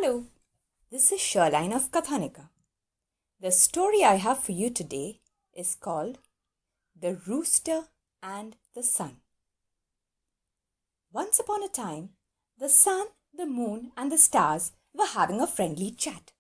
Hello, this is Sherline of Kathanika. The story I have for you today is called The Rooster and the Sun. Once upon a time, the sun, the moon, and the stars were having a friendly chat.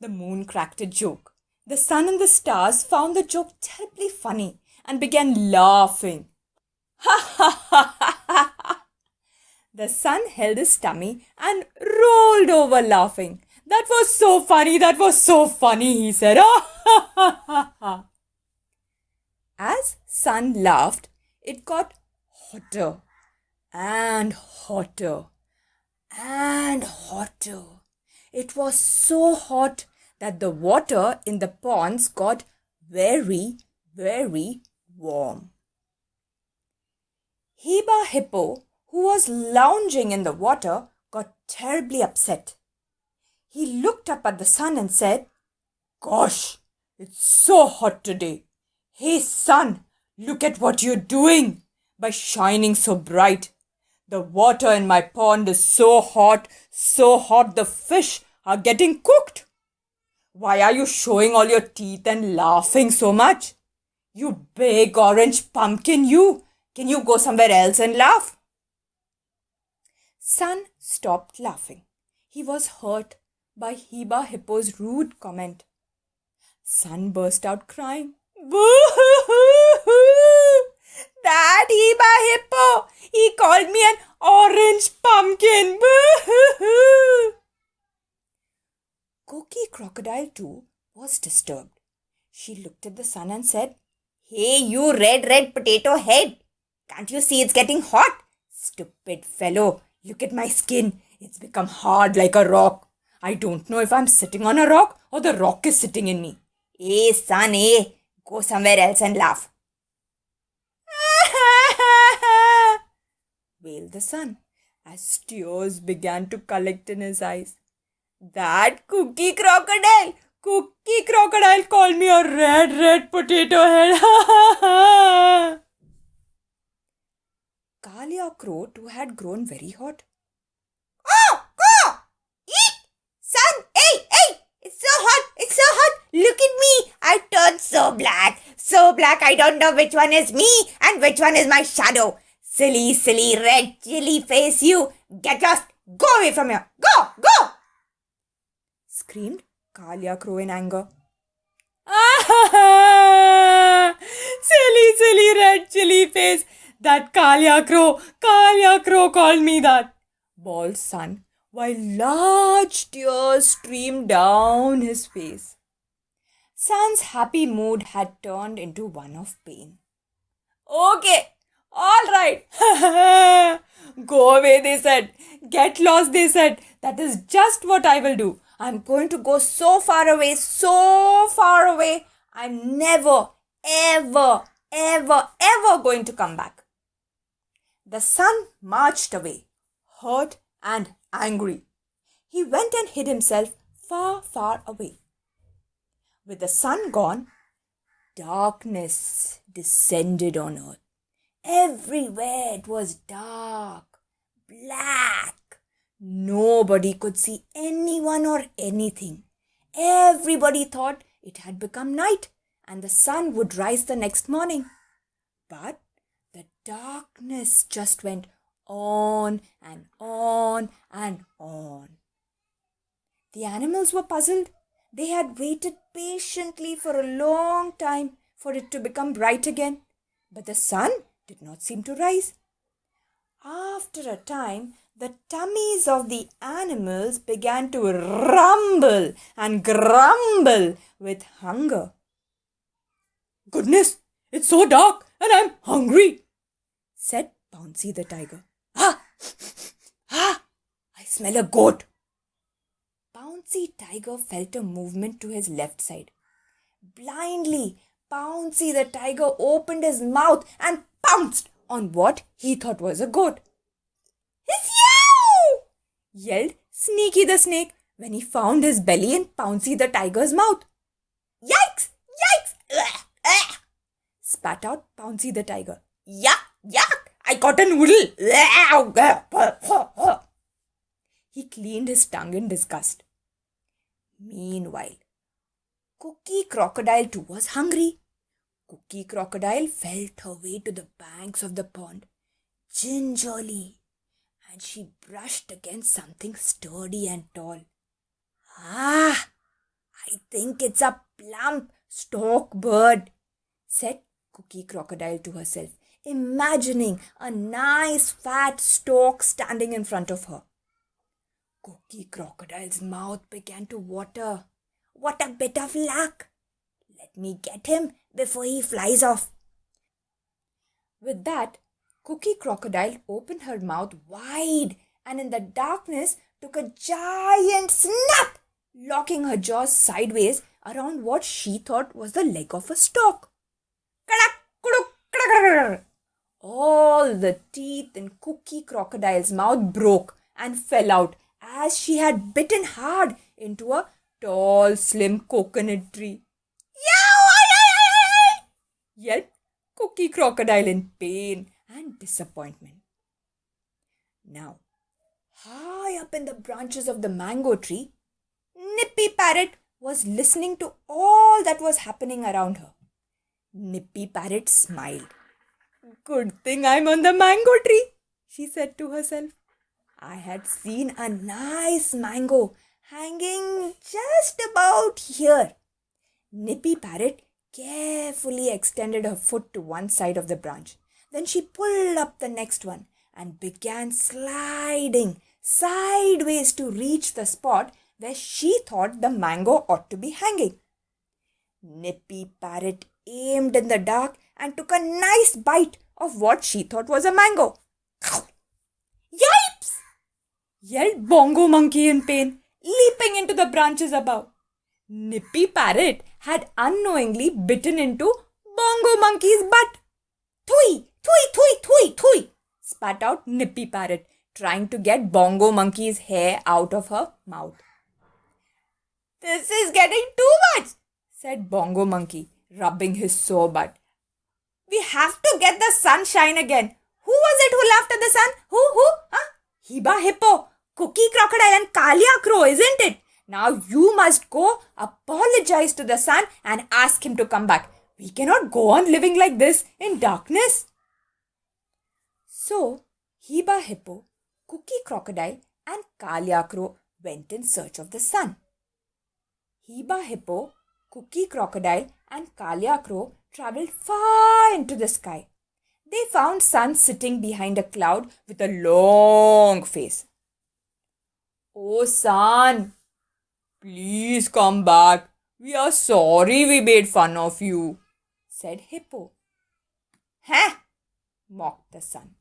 The moon cracked a joke. The sun and the stars found the joke terribly funny and began laughing. Ha ha ha ha ha! The sun held his tummy and rolled over laughing. That was so funny, he said. As sun laughed, it got hotter and hotter and hotter. It was so hot that the water in the ponds got very, very warm. Heba Hippo, who was lounging in the water, got terribly upset. He looked up at the sun and said, "Gosh, it's so hot today. Hey sun, look at what you're doing by shining so bright. The water in my pond is so hot the fish are getting cooked. Why are you showing all your teeth and laughing so much? You big orange pumpkin, you. Can you go somewhere else and laugh?" Sun stopped laughing. He was hurt by Heba Hippo's rude comment. Sun burst out crying. "Boo-hoo-hoo! That Heba Hippo! He called me an orange pumpkin! Boo-hoo-hoo!" Coqui Crocodile too was disturbed. She looked at the sun and said, "Hey, you red potato head! Can't you see it's getting hot? Stupid fellow! Look at my skin. It's become hard like a rock. I don't know if I'm sitting on a rock or the rock is sitting in me. Hey, sun, hey, go somewhere else and laugh." wailed the sun as tears began to collect in his eyes. "That Coqui Crocodile called me a red potato head." Kalia Crow too had grown very hot. "Caw! Eek! Sun, hey! It's so hot! Look at me! I turned so black, I don't know which one is me and which one is my shadow. Silly red chili face, you! Get lost! Go away from here! Go! Screamed Kalia Crow in anger. Silly red chili face! That Kalia Crow called me that!" bawled Sun, while large tears streamed down his face. Sun's happy mood had turned into one of pain. "Okay, all right. Go away," they said. "Get lost," they said. "That is just what I will do. I'm going to go so far away. I'm never, ever going to come back." The sun marched away, hurt and angry. He went and hid himself far away. With the sun gone, darkness descended on earth. Everywhere it was dark, black. Nobody could see anyone or anything. Everybody thought it had become night and the sun would rise the next morning. But the darkness just went on and on and on. The animals were puzzled. They had waited patiently for a long time for it to become bright again, but the sun did not seem to rise. After a time, the tummies of the animals began to rumble and grumble with hunger. "Goodness, it's so dark and I'm hungry," said Bouncy the tiger. I smell a goat." Bouncy Tiger felt a movement to his left side. Blindly, Bouncy the tiger opened his mouth and pounced on what he thought was a goat. "Hiss-yow!" yelled Sneaky the snake when he found his belly in Bouncy the tiger's mouth. "Yikes! Spat out Bouncy the tiger. "Yuck! I got a noodle." He cleaned his tongue in disgust. Meanwhile, Cookie Crocodile too was hungry. Cookie Crocodile felt her way to the banks of the pond gingerly, and she brushed against something sturdy and tall. Ah, I think it's a plump stork bird, said Cookie Crocodile to herself, imagining a nice fat stork standing in front of her. Cookie Crocodile's mouth began to water. What a bit of luck! Let me get him before he flies off. With that, Cookie Crocodile opened her mouth wide and in the darkness took a giant snap, locking her jaws sideways around what she thought was the leg of a stork. Kadak, kuduk, kadak. All the teeth in Cookie Crocodile's mouth broke and fell out as she had bitten hard into a tall, slim coconut tree. Yow! Yelped Cookie Crocodile in pain and disappointment. Now, high up in the branches of the mango tree, Nippy Parrot was listening to all that was happening around her. Nippy Parrot smiled. Good thing I'm on the mango tree, she said to herself. I had seen a nice mango hanging just about here. Nippy Parrot carefully extended her foot to one side of the branch. Then she pulled up the next one and began sliding sideways to reach the spot where she thought the mango ought to be hanging. Nippy Parrot aimed in the dark and took a nice bite of what she thought was a mango. Yipes! Yelled Bongo Monkey in pain, leaping into the branches above. Nippy Parrot had unknowingly bitten into Bongo Monkey's butt. Thui, thui, thui, thui, thui, spat out Nippy Parrot, trying to get Bongo Monkey's hair out of her mouth. This is getting too much, said Bongo Monkey, rubbing his sore butt. We have to get the sunshine again. Who was it who laughed at the sun? Who? Huh? Hiba Hippo, Cookie Crocodile and Kalia Crow, isn't it? Now you must go apologize to the sun and ask him to come back. We cannot go on living like this in darkness. So, Hiba Hippo, Cookie Crocodile and Kalia Crow went in search of the sun. Hiba Hippo, Cookie Crocodile and Kalia Crow travelled far into the sky. They found Sun sitting behind a cloud with a long face. Oh Sun, please come back. We are sorry we made fun of you, said Hippo. Huh? Mocked the Sun.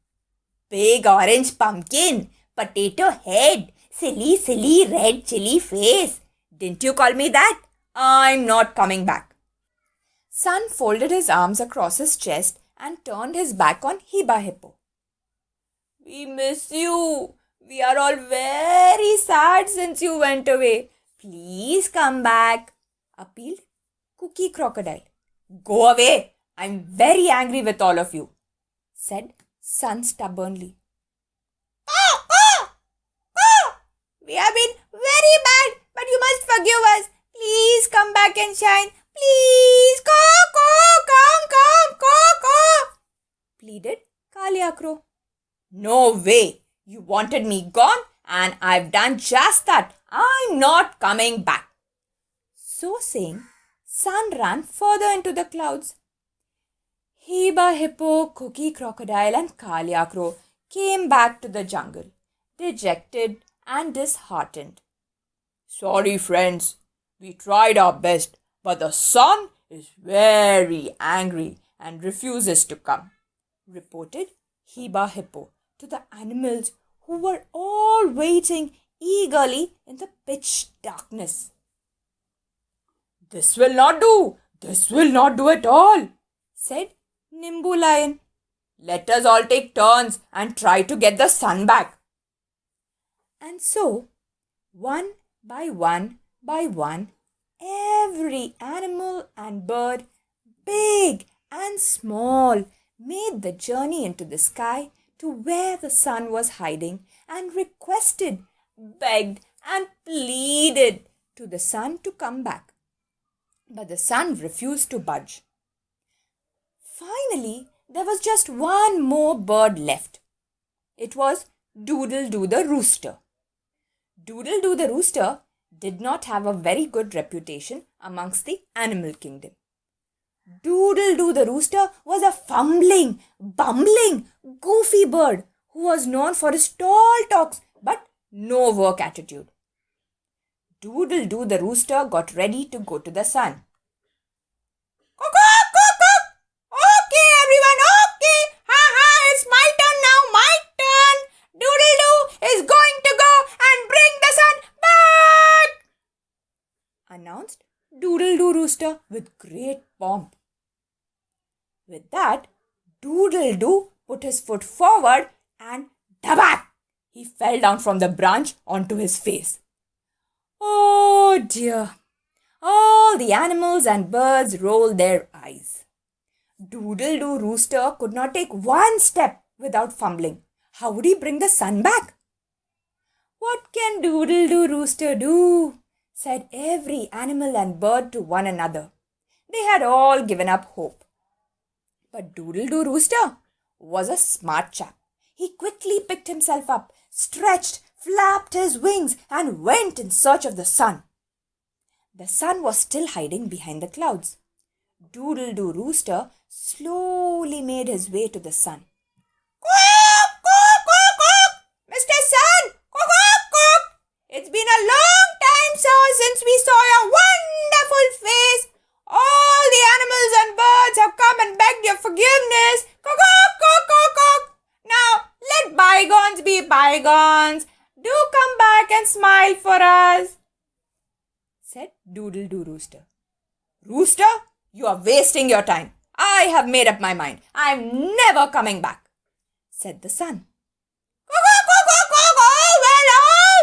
Big orange pumpkin, potato head, silly red chili face. Didn't you call me that? I'm not coming back. Sun folded his arms across his chest and turned his back on Hiba Hippo. We miss you. We are all very sad since you went away. Please come back, appealed Cookie Crocodile. Go away. I'm very angry with all of you, said Sun stubbornly. We have been very bad, but you must forgive us. Please come back and shine. Please, come, pleaded Kalia Crow. No way. You wanted me gone and I've done just that. I'm not coming back. So saying, Sun ran further into the clouds. Hiba Hippo, Cookie Crocodile and Kalia Crow came back to the jungle, dejected and disheartened. Sorry friends, we tried our best, but the sun is very angry and refuses to come, reported Hiba Hippo to the animals who were all waiting eagerly in the pitch darkness. This will not do. This will not do at all, said Nimbu Lion. Let us all take turns and try to get the sun back. And so, one by one, every animal and bird, big and small, made the journey into the sky to where the sun was hiding and requested begged and pleaded to the sun to come back. But the sun refused to budge. Finally, there was just one more bird left. It was Doodle-Doo the rooster. Doodle-Doo the rooster did not have a very good reputation amongst the animal kingdom. Doodle-Doo the rooster was a fumbling, bumbling, goofy bird who was known for his tall talks but no work attitude. Doodle-Doo the rooster got ready to go to the sun. Okay, everyone, okay. It's my turn now, my turn. Doodle-Doo is going to go and bring the sun back, announced Doodle-Doo rooster with great pomp. With that, Doodle-Doo put his foot forward and dabak! He fell down from the branch onto his face. Oh dear! All the animals and birds rolled their eyes. Doodle-Doo rooster could not take one step without fumbling. How would he bring the sun back? What can Doodle-Doo rooster do? Said every animal and bird to one another. They had all given up hope. But Doodle-Doo rooster was a smart chap. He quickly picked himself up, stretched, flapped his wings, and went in search of the sun. The sun was still hiding behind the clouds. Doodle-Doo rooster slowly made his way to the sun. Mr. Sun! It's been a long time, sir, since we saw your wonderful face. All the animals and birds have come and begged your forgiveness. Now, let bygones be bygones. Do come back and smile for us, said Doodle-Doo rooster. Rooster, you are wasting your time. I have made up my mind. I am never coming back, said the sun. Oh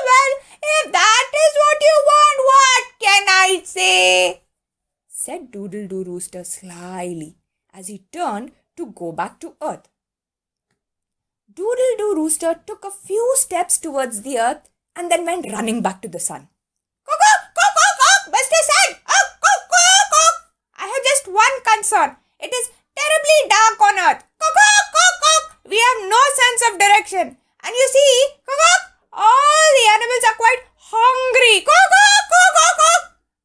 well, if that is what you want, what can I say? Said Doodle-Doo rooster slyly as he turned to go back to earth. Doodle-Doo rooster took a few steps towards the earth and then went running back to the sun. Mr. Sun! I have just one concern. It is terribly dark on earth. We have no sense of direction. And you see, all the animals are quite hungry.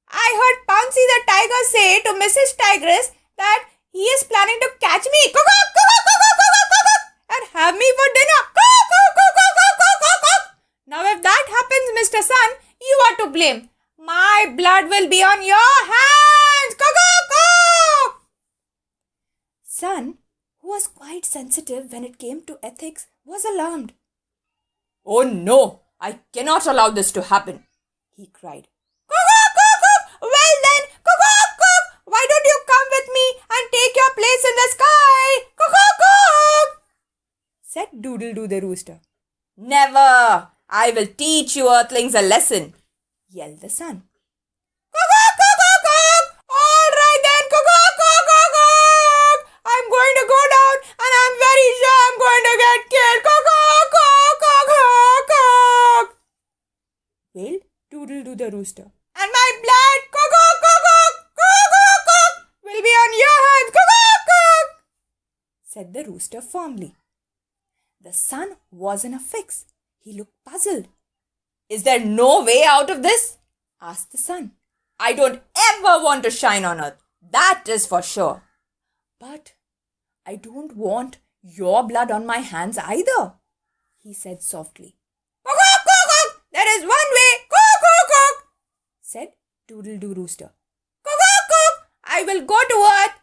I heard Pouncy the tiger say to Mrs. Tigress that he is planning to catch me and have me for dinner. Now if that happens, Mr. Sun, you are to blame. My blood will be on your hands. Sun, who was quite sensitive when it came to ethics, was alarmed. Oh no, I cannot allow this to happen, he cried. Well then, why don't you come with me and take your place in the sky? Said Doodle-Doo the rooster. Never! I will teach you earthlings a lesson, yelled the sun. All right then, I'm going to go down and I'm very sure I'm going to get killed. Wailed Doodle-Doo the rooster. And my blood, will be on your hands, said the rooster firmly. The sun was in a fix. He looked puzzled. Is there no way out of this? Asked the sun. I don't ever want to shine on earth. That is for sure. But I don't want your blood on my hands either, he said softly. There is one way, said Doodle-Doo rooster. I will go to earth,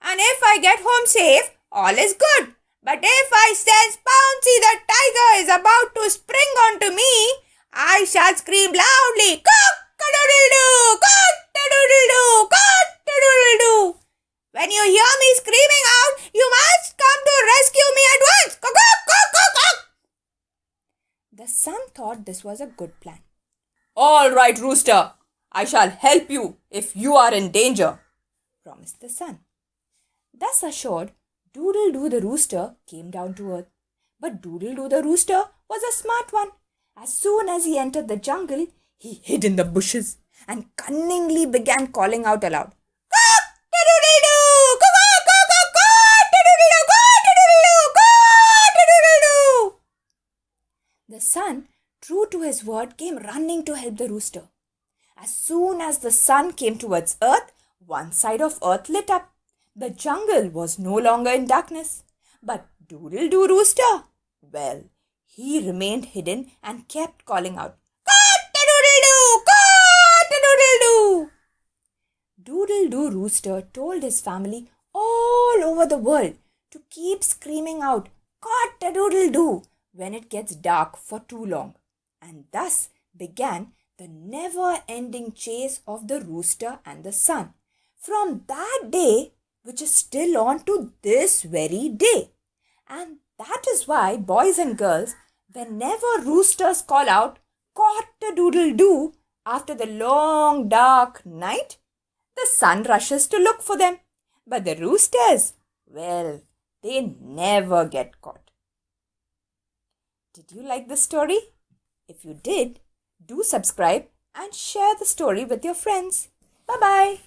and if I get home safe, all is good. But if I sense Pouncy the tiger is about to spring onto me, I shall scream loudly, cock-a-doodle-doo, cock-a-doodle-doo, cock-a-doodle-doo. When you hear me screaming out, you must come to rescue me at once. The sun thought this was a good plan. All right, rooster. I shall help you if you are in danger, promised the sun. Thus assured, Doodle-Doo the rooster came down to earth. But Doodle-Doo the rooster was a smart one. As soon as he entered the jungle, he hid in the bushes and cunningly began calling out aloud, "Cock-a-doodle-doo! Cock-a-doodle-doo! Cock-a-doodle-doo! Cock-a-doodle-doo!" The sun, true to his word, came running to help the rooster. As soon as the sun came towards earth, one side of earth lit up. The jungle was no longer in darkness. But Doodle-Doo Rooster, well, he remained hidden and kept calling out, "Cock-a-doodle-doo! Cock-a-doodle-doo!" Doodle-Doo Rooster told his family all over the world to keep screaming out, "Cock-a-doodle-doo!" when it gets dark for too long. And thus began the never-ending chase of the rooster and the sun. From that day, which is still on to this very day. And that is why, boys and girls, whenever roosters call out, "Cock-a-doodle-doo," after the long dark night, the sun rushes to look for them. But the roosters, well, they never get caught. Did you like the story? If you did, do subscribe and share the story with your friends. Bye-bye.